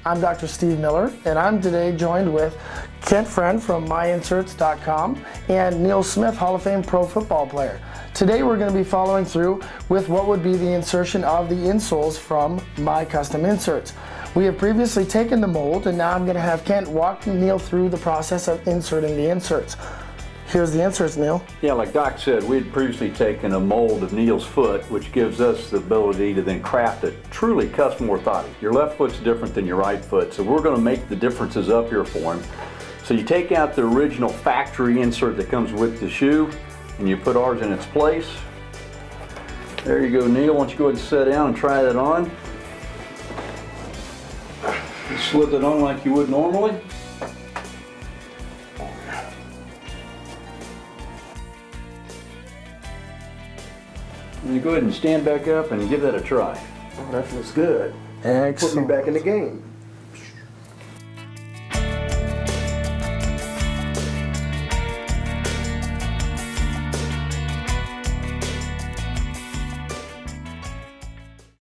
I'm Dr. Steve Miller, and I'm today joined with Kent Friend from MyInserts.com and Neil Smith, Hall of Fame pro football player. Today we're going to be following through with what would be the insertion of the insoles from My Custom Inserts. We have previously taken the mold, and now I'm going to have Kent walk Neil through the process of inserting the inserts. Here's the inserts, Neil. Yeah, like Doc said, we had previously taken a mold of Neil's foot, which gives us the ability to then craft a truly custom orthotic. Your left foot's different than your right foot, so we're going to make the differences up here for him. So you take out the original factory insert that comes with the shoe, and you put ours in its place. There you go, Neil. Why don't you go ahead and sit down and try that on. You slip it on like you would normally. And you go ahead and stand back up and give that a try. Oh, that feels good. Excellent. Put me back in the game.